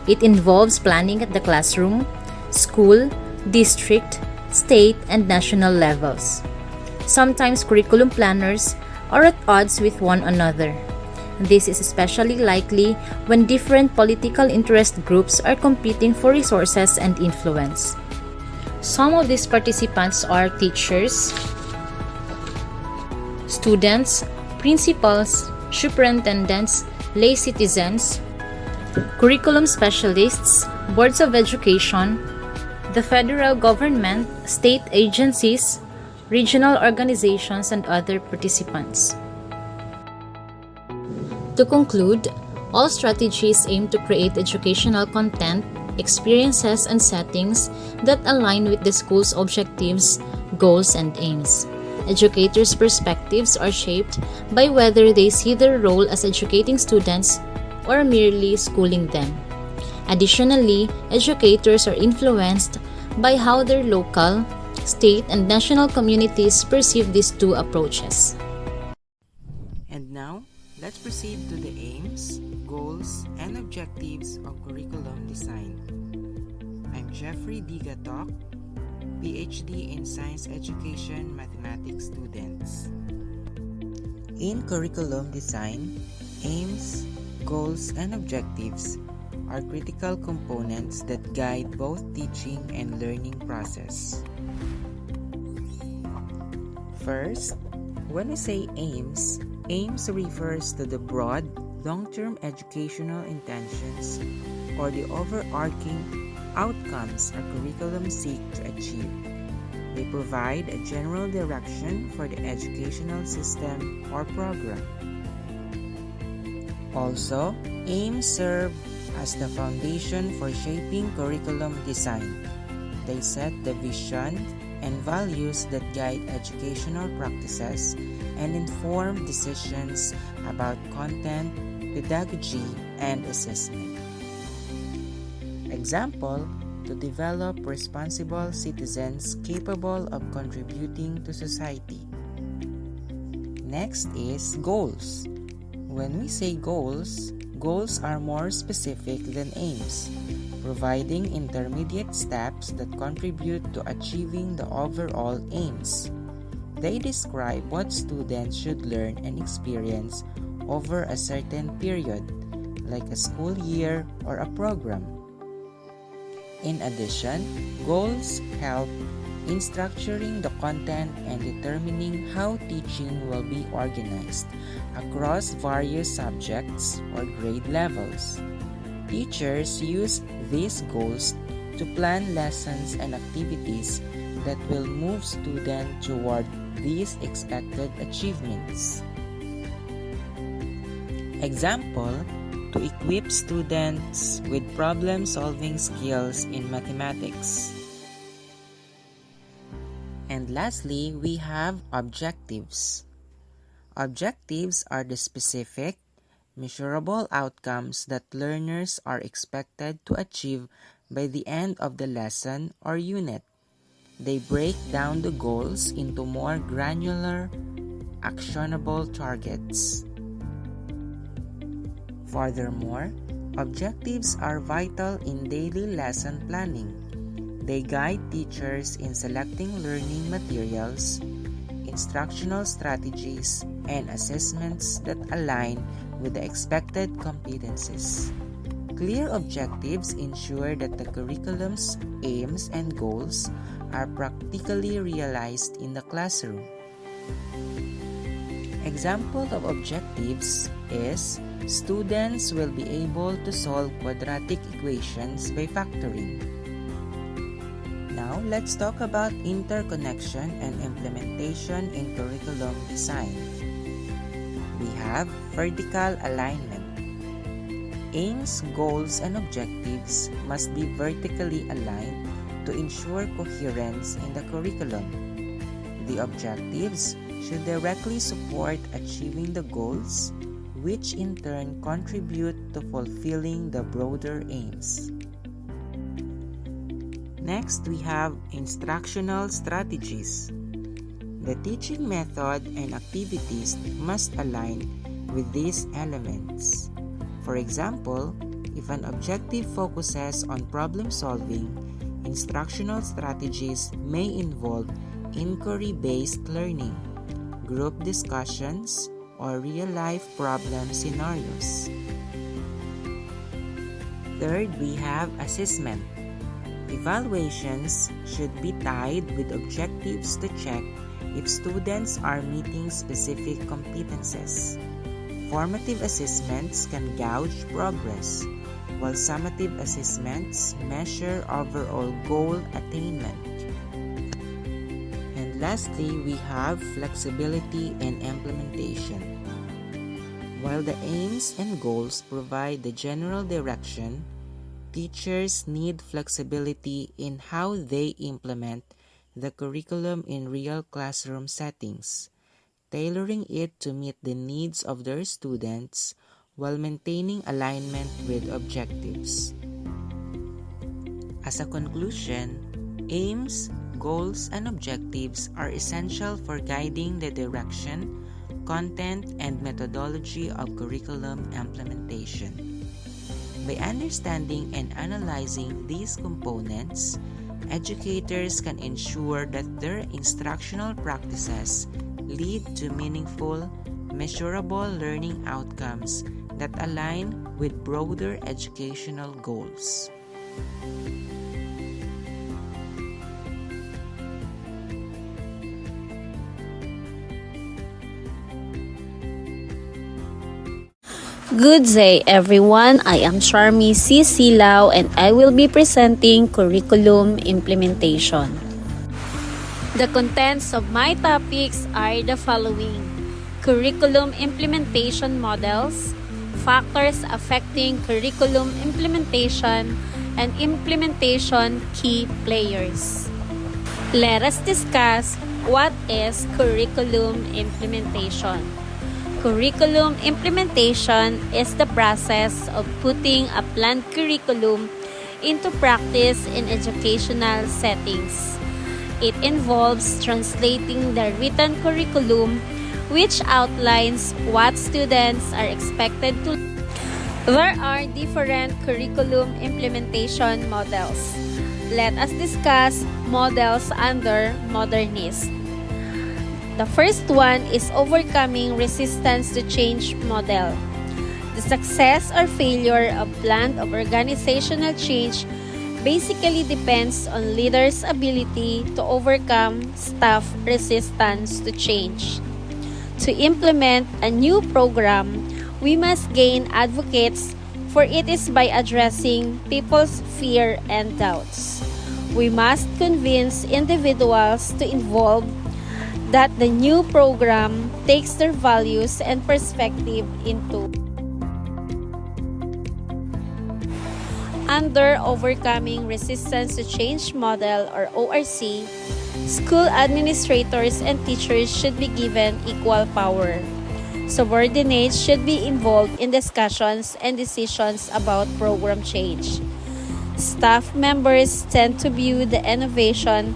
It involves planning at the classroom, school, district, state, and national levels. Sometimes curriculum planners are at odds with one another. This is especially likely when different political interest groups are competing for resources and influence. Some of these participants are teachers, students, principals, superintendents, lay citizens, curriculum specialists, boards of education, the federal government, state agencies, regional organizations, and other participants. To conclude, all strategies aim to create educational content, experiences, and settings that align with the school's objectives, goals, and aims. Educators' perspectives are shaped by whether they see their role as educating students or merely schooling them. Additionally, educators are influenced by how their local, state, and national communities perceive these two approaches. And now, let's proceed to the aims, goals, and objectives of curriculum design. I'm Jeffrey Digatok, PhD in Science Education Mathematics students. In curriculum design, aims, goals, and objectives are critical components that guide both teaching and learning process. First, when we say aims refers to the broad, long-term educational intentions or the overarching outcomes a curriculum seeks to achieve. They provide a general direction for the educational system or program. Also, aims serve as the foundation for shaping curriculum design. They set the vision and values that guide educational practices and inform decisions about content, pedagogy, and assessment. Example, to develop responsible citizens capable of contributing to society. Next is goals. When we say goals, goals are more specific than aims, providing intermediate steps that contribute to achieving the overall aims. They describe what students should learn and experience over a certain period, like a school year or a program. In addition, goals help in structuring the content and determining how teaching will be organized across various subjects or grade levels. Teachers use these goals to plan lessons and activities that will move students toward these expected achievements. Example, to equip students with problem-solving skills in mathematics. And lastly, we have objectives. Objectives are the specific, measurable outcomes that learners are expected to achieve by the end of the lesson or unit. They break down the goals into more granular, actionable targets. Furthermore, objectives are vital in daily lesson planning. They guide teachers in selecting learning materials, instructional strategies, and assessments that align with the expected competencies. Clear objectives ensure that the curriculum's aims and goals are practically realized in the classroom. Example of objectives is students will be able to solve quadratic equations by factoring. Now, let's talk about interconnection and implementation in curriculum design. We have vertical alignment. Aims, goals, and objectives must be vertically aligned to ensure coherence in the curriculum. The objectives should directly support achieving the goals, which in turn contribute to fulfilling the broader aims. Next, we have instructional strategies. The teaching method and activities must align with these elements. For example, if an objective focuses on problem solving, instructional strategies may involve inquiry-based learning, group discussions, or real-life problem scenarios. Third, we have assessment. Evaluations should be tied with objectives to check if students are meeting specific competences. Formative assessments can gauge progress, while summative assessments measure overall goal attainment. And lastly, we have flexibility in implementation. While the aims and goals provide the general direction, teachers need flexibility in how they implement the curriculum in real classroom settings, tailoring it to meet the needs of their students while maintaining alignment with objectives. As a conclusion, aims, goals, and objectives are essential for guiding the direction, content, and methodology of curriculum implementation. By understanding and analyzing these components, educators can ensure that their instructional practices lead to meaningful, measurable learning outcomes that align with broader educational goals. Good day everyone, I am Charmy C. Silao and I will be presenting curriculum implementation. The contents of my topics are the following: curriculum implementation models, factors affecting curriculum implementation, and implementation key players. Let us discuss what is curriculum implementation. Curriculum implementation is the process of putting a planned curriculum into practice in educational settings. It involves translating the written curriculum, which outlines what students are expected to learn. There are different curriculum implementation models. Let us discuss models under modernist. The first one is overcoming resistance to change model. The success or failure of planned or organizational change basically depends on leaders' ability to overcome staff resistance to change. To implement a new program, we must gain advocates, for it is by addressing people's fear and doubts. We must convince individuals to involve that the new program takes their values and perspective into. Under Overcoming Resistance to Change model or ORC, school administrators and teachers should be given equal power. Subordinates should be involved in discussions and decisions about program change. Staff members tend to view the innovation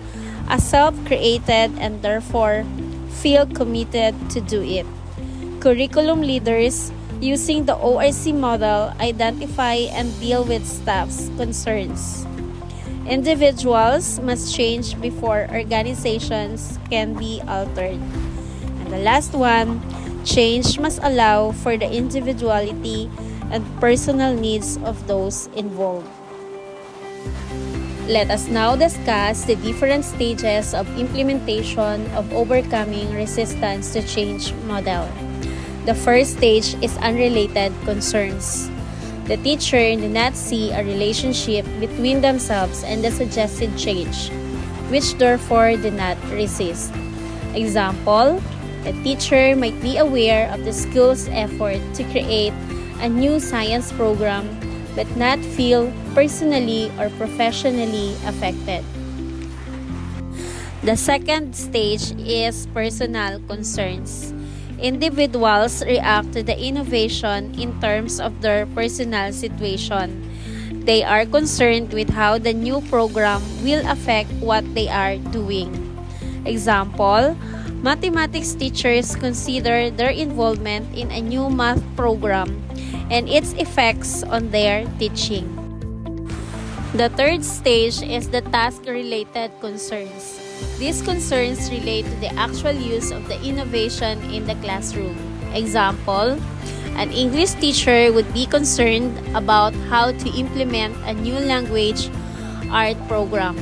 as self-created and therefore feel committed to do it. Curriculum leaders, using the ORC model, identify and deal with staff's concerns. Individuals must change before organizations can be altered. And the last one, change must allow for the individuality and personal needs of those involved. Let us now discuss the different stages of implementation of overcoming resistance to change model. The first stage is unrelated concerns. The teacher did not see a relationship between themselves and the suggested change, which therefore did not resist. Example, the teacher might be aware of the school's effort to create a new science program but not feel personally or professionally affected. The second stage is personal concerns. Individuals react to the innovation in terms of their personal situation. They are concerned with how the new program will affect what they are doing. Example, mathematics teachers consider their involvement in a new math program and its effects on their teaching. The third stage is the task-related concerns. These concerns relate to the actual use of the innovation in the classroom. Example, an English teacher would be concerned about how to implement a new language art program.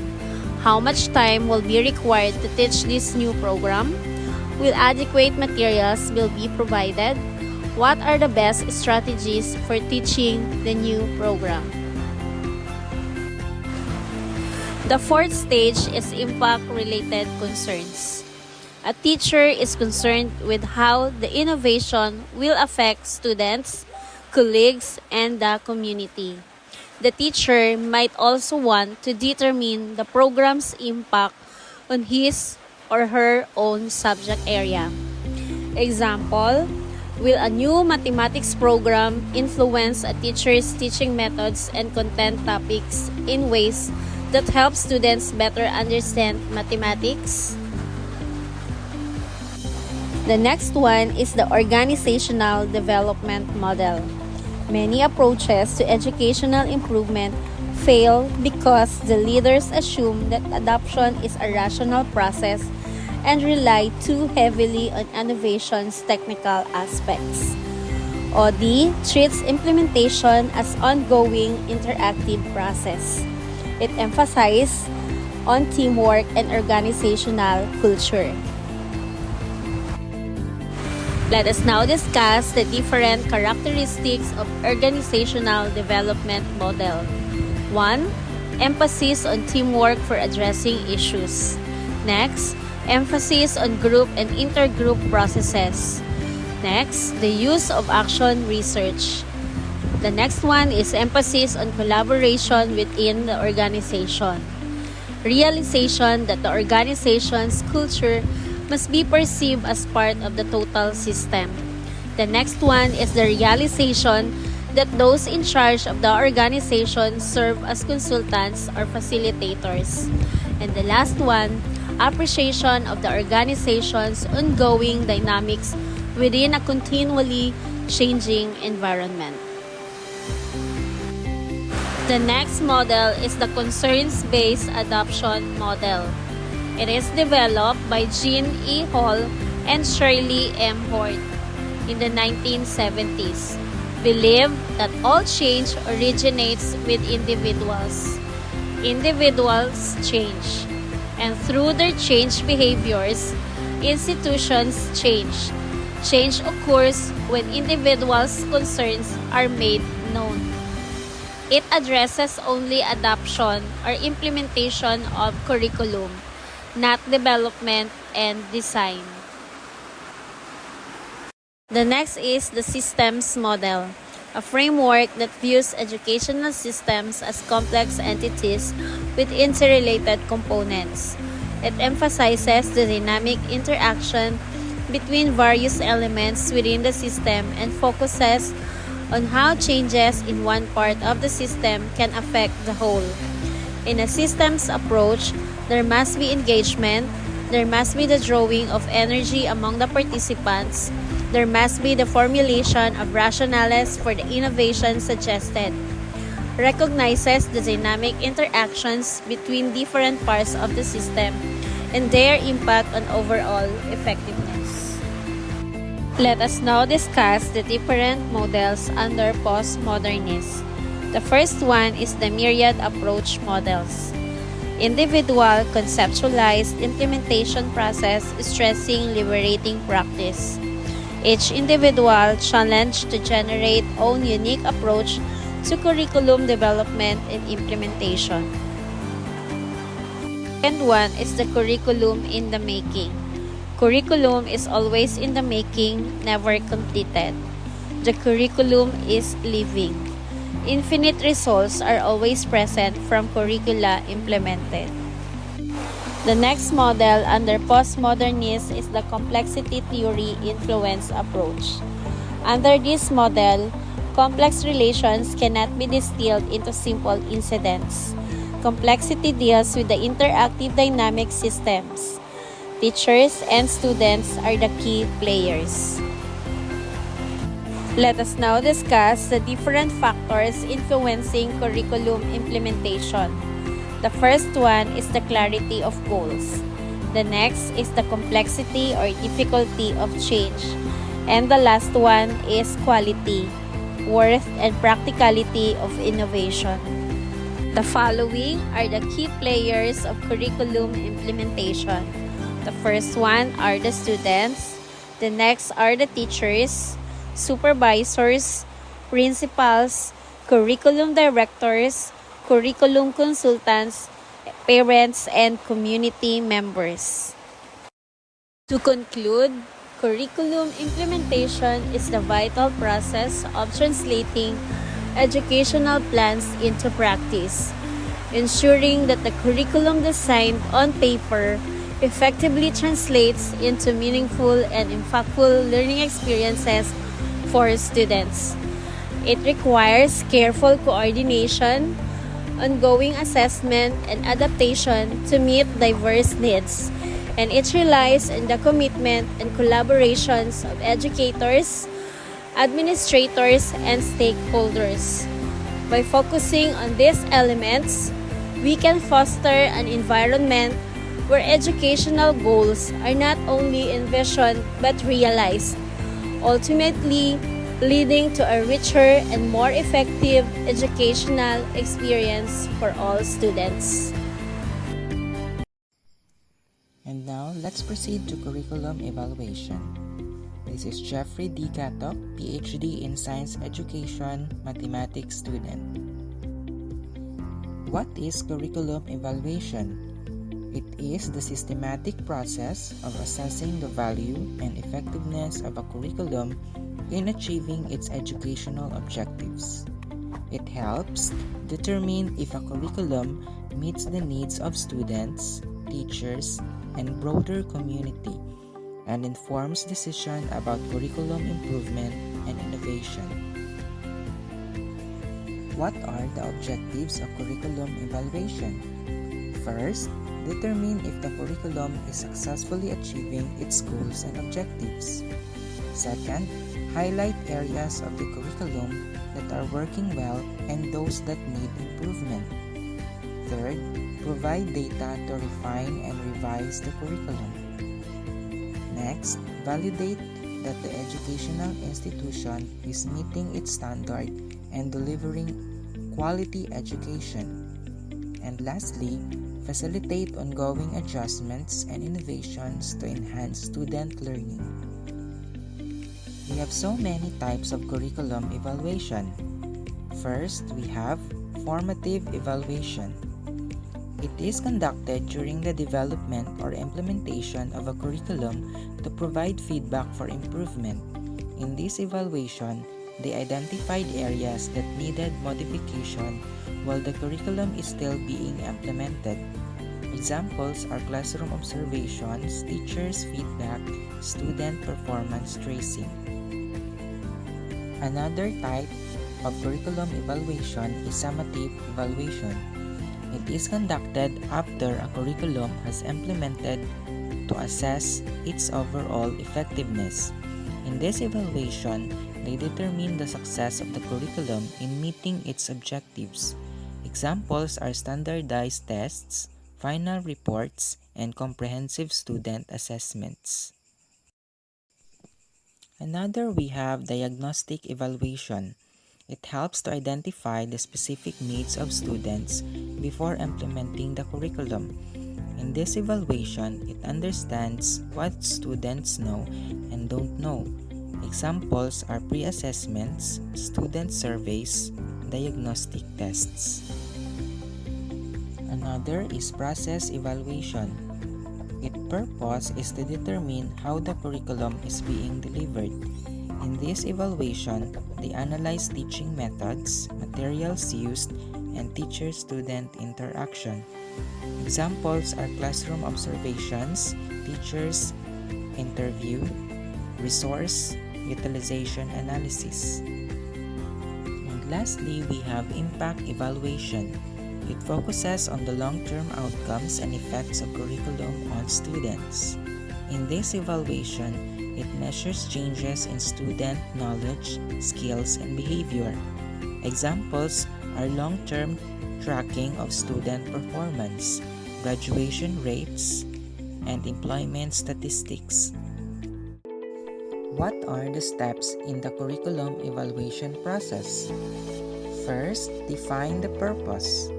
How much time will be required to teach this new program? Will adequate materials be provided? What are the best strategies for teaching the new program? The fourth stage is impact-related concerns. A teacher is concerned with how the innovation will affect students, colleagues, and the community. The teacher might also want to determine the program's impact on his or her own subject area. Example, will a new mathematics program influence a teacher's teaching methods and content topics in ways that help students better understand mathematics? The next one is the organizational development model. Many approaches to educational improvement fail because the leaders assume that adoption is a rational process and rely too heavily on innovation's technical aspects. OD treats implementation as ongoing interactive process. It emphasizes on teamwork and organizational culture. Let us now discuss the different characteristics of organizational development model. 1. Emphasis on teamwork for addressing issues. Next, emphasis on group and intergroup processes. Next, the use of action research. The next one is emphasis on collaboration within the organization. Realization that the organization's culture must be perceived as part of the total system. The next one is the realization that those in charge of the organization serve as consultants or facilitators. And the last one, appreciation of the organization's ongoing dynamics within a continually changing environment. The next model is the concerns-based adoption model. It is developed by Jean E. Hall and Shirley M. Hort in the 1970s. Believe that all change originates with individuals. Individuals change, and through their changed behaviors, institutions change. Change occurs when individuals' concerns are made known. It addresses only adoption or implementation of curriculum, not development and design. The next is the systems model, a framework that views educational systems as complex entities with interrelated components. It emphasizes the dynamic interaction between various elements within the system and focuses on how changes in one part of the system can affect the whole. In a systems approach, there must be engagement, there must be the drawing of energy among the participants, there must be the formulation of rationales for the innovation suggested. Recognizes the dynamic interactions between different parts of the system and their impact on overall effectiveness. Let us now discuss the different models under postmodernism. The first one is the myriad approach models. Individual conceptualized implementation process stressing liberating practice. Each individual challenged to generate own unique approach to curriculum development and implementation. And one is the curriculum in the making. Curriculum is always in the making, never completed. The curriculum is living. Infinite results are always present from curricula implemented. The next model under postmodernism is the complexity theory influence approach. Under this model, complex relations cannot be distilled into simple incidents. Complexity deals with the interactive dynamic systems. Teachers and students are the key players. Let us now discuss the different factors influencing curriculum implementation. The first one is the clarity of goals. The next is the complexity or difficulty of change. And the last one is quality, worth, and practicality of innovation. The following are the key players of curriculum implementation. The first one are the students, the next are the teachers, supervisors, principals, curriculum directors, curriculum consultants, parents, and community members. To conclude, curriculum implementation is the vital process of translating educational plans into practice, ensuring that the curriculum designed on paper effectively translates into meaningful and impactful learning experiences for students. It requires careful coordination, ongoing assessment, and adaptation to meet diverse needs, and it relies on the commitment and collaborations of educators, administrators, and stakeholders. By focusing on these elements, we can foster an environment where educational goals are not only envisioned but realized, ultimately leading to a richer and more effective educational experience for all students. And now, let's proceed to curriculum evaluation. This is Jeffrey D. Gatok, PhD in Science Education, Mathematics student. What is curriculum evaluation? It is the systematic process of assessing the value and effectiveness of a curriculum in achieving its educational objectives. It helps determine if a curriculum meets the needs of students, teachers, and broader community, and informs decision about curriculum improvement and innovation. What are the objectives of curriculum evaluation? First, determine if the curriculum is successfully achieving its goals and objectives. Second, highlight areas of the curriculum that are working well and those that need improvement. Third, provide data to refine and revise the curriculum. Next, validate that the educational institution is meeting its standard and delivering quality education. And lastly, facilitate ongoing adjustments and innovations to enhance student learning. We have so many types of curriculum evaluation. First, we have formative evaluation. It is conducted during the development or implementation of a curriculum to provide feedback for improvement. In this evaluation, they identified areas that needed modification while the curriculum is still being implemented. Examples are classroom observations, teachers' feedback, student performance tracing. Another type of curriculum evaluation is summative evaluation. It is conducted after a curriculum has implemented to assess its overall effectiveness. In this evaluation, they determine the success of the curriculum in meeting its objectives. Examples are standardized tests, final reports, and comprehensive student assessments. Another, we have diagnostic evaluation. It helps to identify the specific needs of students before implementing the curriculum. In this evaluation, it understands what students know and don't know. Examples are pre-assessments, student surveys, diagnostic tests. Another is process evaluation. Its purpose is to determine how the curriculum is being delivered. In this evaluation, they analyze teaching methods, materials used, and teacher-student interaction. Examples are classroom observations, teachers' interview, resource utilization analysis. And lastly, we have impact evaluation. It focuses on the long-term outcomes and effects of curriculum on students. In this evaluation, it measures changes in student knowledge, skills, and behavior. Examples are long-term tracking of student performance, graduation rates, and employment statistics. What are the steps in the curriculum evaluation process? First, define the purpose.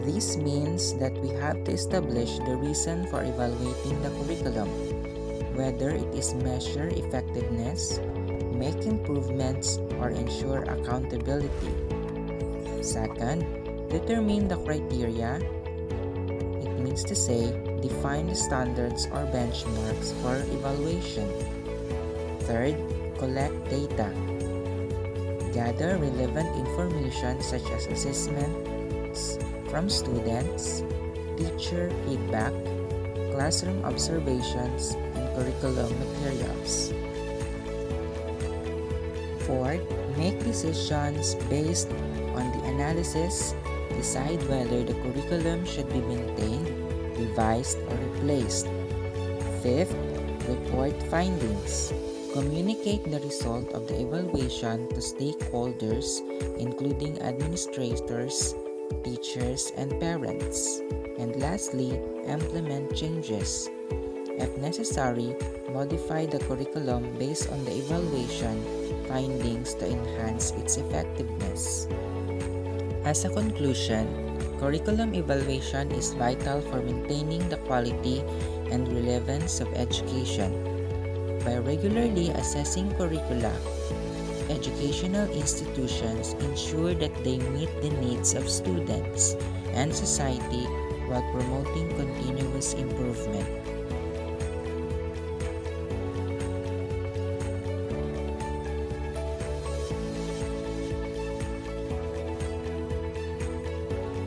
This means that we have to establish the reason for evaluating the curriculum, whether it is measure effectiveness, make improvements, or ensure accountability. Second, determine the criteria. It means to say, define the standards or benchmarks for evaluation. Third, collect data. Gather relevant information such as assessments from students, teacher feedback, classroom observations, and curriculum materials. Fourth, make decisions based on the analysis. Decide whether the curriculum should be maintained, revised, or replaced. Fifth, report findings. Communicate the result of the evaluation to stakeholders, including administrators, teachers, and parents. And lastly, implement changes. If necessary, modify the curriculum based on the evaluation findings to enhance its effectiveness. As a conclusion, curriculum evaluation is vital for maintaining the quality and relevance of education. By regularly assessing curricula, educational institutions ensure that they meet the needs of students and society while promoting continuous improvement.